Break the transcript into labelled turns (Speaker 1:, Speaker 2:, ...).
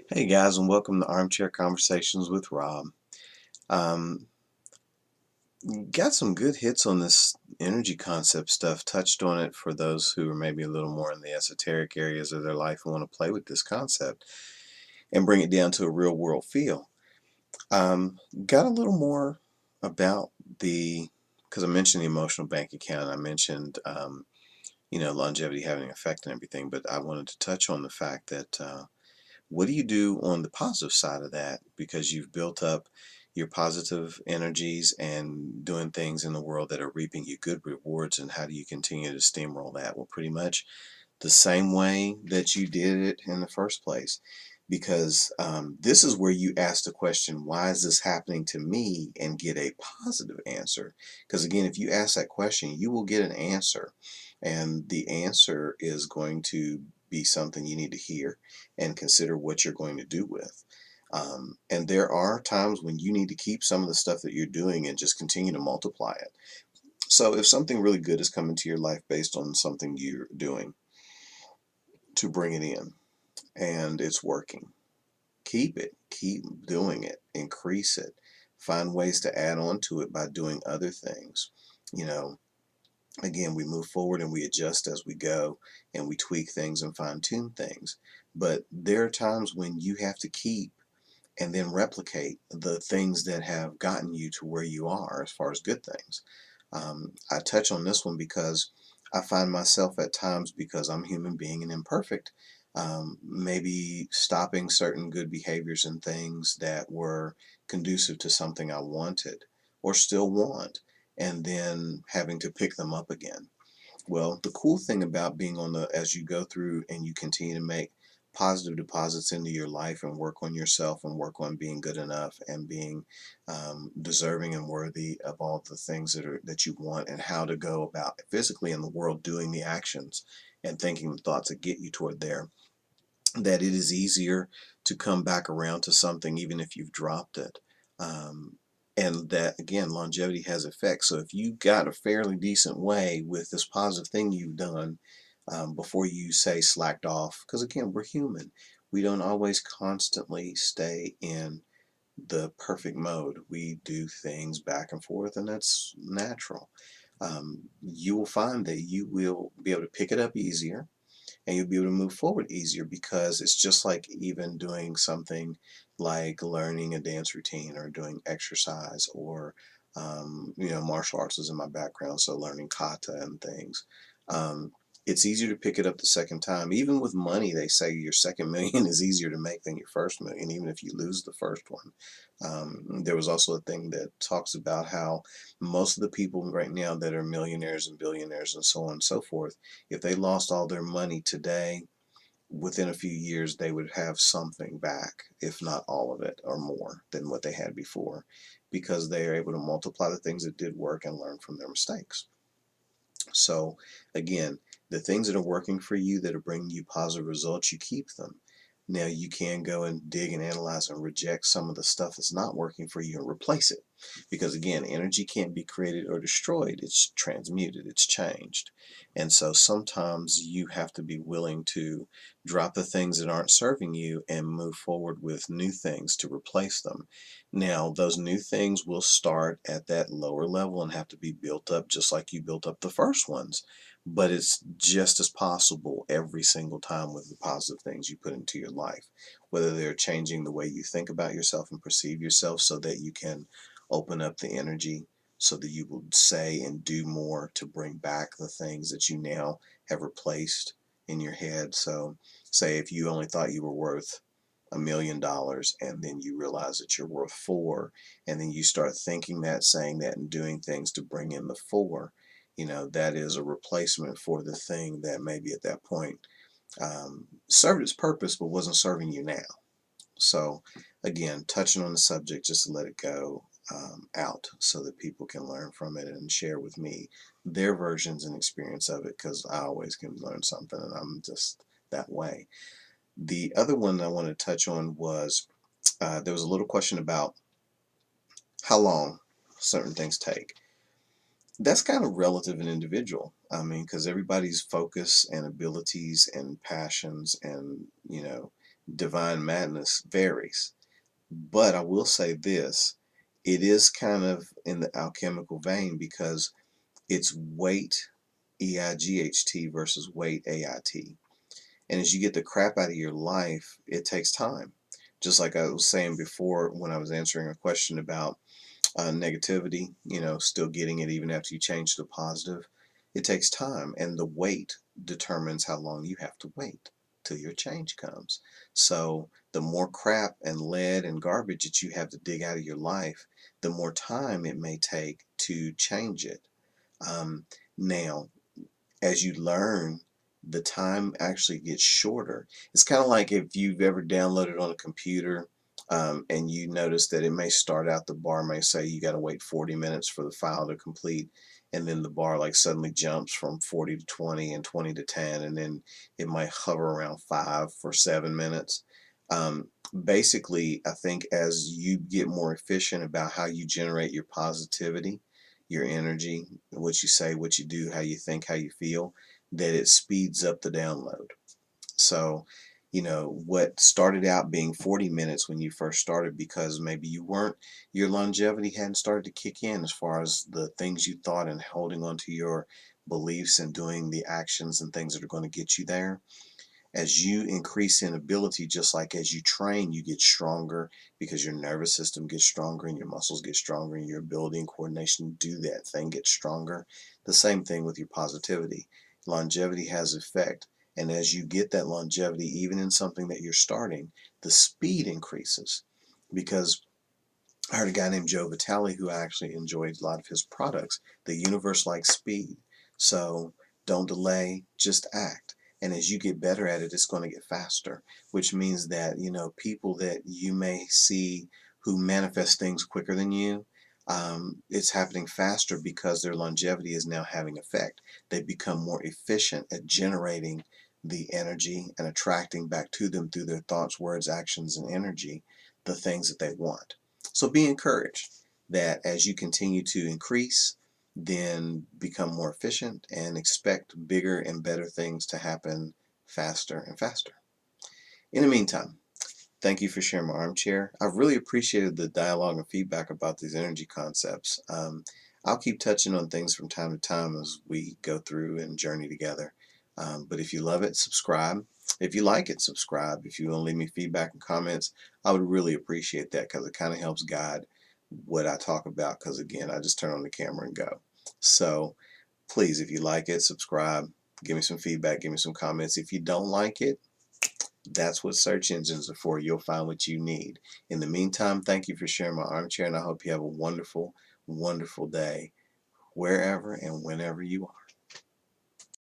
Speaker 1: Hey guys, and welcome to Armchair Conversations with Rob. Um, got some good hits on this energy concept stuff. Touched on it for those who are maybe a little more in the esoteric areas of their life and want to play with this concept and bring it down to a real world feel. Got a little more about because I mentioned the emotional bank account. I mentioned, longevity having an effect and everything, but I wanted to touch on the fact that what do you do on the positive side of that? Because you've built up your positive energies and doing things in the world that are reaping you good rewards, and how do you continue to steamroll that? Well, pretty much the same way that you did it in the first place. Because this is where you ask the question, why is this happening to me, and get a positive answer. Because again, if you ask that question, you will get an answer. And the answer is going to be something you need to hear and consider what you're going to do with. And there are times when you need to keep some of the stuff that you're doing and just continue to multiply it. So if something really good is coming to your life based on something you're doing, to bring it in and it's working, keep it, keep doing it, increase it, find ways to add on to it by doing other things. You know, again, we move forward and we adjust as we go, and we tweak things and fine tune things. But there are times when you have to keep and then replicate the things that have gotten you to where you are as far as good things. I touch on this one because I find myself at times, because I'm a human being and imperfect, maybe stopping certain good behaviors and things that were conducive to something I wanted or still want, and then having to pick them up again. Well, the cool thing about being as you go through and you continue to make positive deposits into your life and work on yourself and work on being good enough and being deserving and worthy of all the things that you want, and how to go about physically in the world doing the actions and thinking the thoughts that get you toward there, that it is easier to come back around to something even if you've dropped it. Um, and that, again, longevity has effects. So if you got a fairly decent way with this positive thing you've done, before you say slacked off, because again, we're human. We don't always constantly stay in the perfect mode. We do things back and forth, and that's natural. You will find that you will be able to pick it up easier, and you'll be able to move forward easier, because it's just like even doing something like learning a dance routine or doing exercise, or martial arts is in my background, so learning kata and things. um, it's easier to pick it up the second time. Even with money, they say your second million is easier to make than your first million, even if you lose the first one. There was also a thing that talks about how most of the people right now that are millionaires and billionaires and so on and so forth, if they lost all their money today, within a few years they would have something back, if not all of it or more than what they had before, because they are able to multiply the things that did work and learn from their mistakes. So again, the things that are working for you, that are bringing you positive results, you keep them. Now you can go and dig and analyze and reject some of the stuff that's not working for you and replace it. Because again, energy can't be created or destroyed, it's transmuted, it's changed. And so sometimes you have to be willing to drop the things that aren't serving you and move forward with new things to replace them. Now, those new things will start at that lower level and have to be built up just like you built up the first ones. But it's just as possible every single time with the positive things you put into your life, whether they're changing the way you think about yourself and perceive yourself, so that you can open up the energy, so that you will say and do more to bring back the things that you now have replaced in your head. So, say if you only thought you were worth $1 million, and then you realize that you're worth four, and then you start thinking that, saying that, and doing things to bring in the four, that is a replacement for the thing that maybe at that point served its purpose but wasn't serving you now. So again, touching on the subject just to let it go out, so that people can learn from it and share with me their versions and experience of it, because I always can learn something, and I'm just that way. The other one I want to touch on was, there was a little question about how long certain things take. That's kind of relative and individual. I mean, because everybody's focus and abilities and passions and, divine madness varies. But I will say this, it is kind of in the alchemical vein because it's weight EIGHT versus weight AIT. And as you get the crap out of your life, it takes time. Just like I was saying before when I was answering a question about negativity, still getting it even after you change to positive. It takes time, and the wait determines how long you have to wait till your change comes. So the more crap and lead and garbage that you have to dig out of your life, the more time it may take to change it. Now, as you learn, the time actually gets shorter. It's kind of like if you've ever downloaded on a computer, and you notice that it may start out, the bar may say you got to wait 40 minutes for the file to complete, and then the bar like suddenly jumps from 40 to 20 and 20 to 10, and then it might hover around 5 for 7 minutes. Basically, I think as you get more efficient about how you generate your positivity, your energy, what you say, what you do, how you think, how you feel, that it speeds up the download. So, what started out being 40 minutes when you first started because maybe your longevity hadn't started to kick in as far as the things you thought and holding on to your beliefs and doing the actions and things that are going to get you there. As you increase in ability, just like as you train, you get stronger because your nervous system gets stronger and your muscles get stronger and your ability and coordination to do that thing gets stronger. The same thing with your positivity. Longevity has effect. And as you get that longevity, even in something that you're starting, the speed increases. Because I heard a guy named Joe Vitale who actually enjoyed a lot of his products. The universe likes speed. So don't delay, just act. And as you get better at it, it's going to get faster, which means that, people that you may see who manifest things quicker than you, it's happening faster because their longevity is now having effect. They become more efficient at generating the energy and attracting back to them through their thoughts, words, actions, and energy, the things that they want. So be encouraged that as you continue to increase, then become more efficient and expect bigger and better things to happen faster and faster. In the meantime, thank you for sharing my armchair. I've really appreciated the dialogue and feedback about these energy concepts. I'll keep touching on things from time to time as we go through and journey together. But if you love it, subscribe. If you like it, subscribe. If you want to leave me feedback and comments, I would really appreciate that because it kind of helps guide what I talk about. Because again, I just turn on the camera and go. So please, if you like it, subscribe. Give me some feedback. Give me some comments. If you don't like it, that's what search engines are for. You'll find what you need. In the meantime, thank you for sharing my armchair, and I hope you have a wonderful, wonderful day wherever and whenever you are.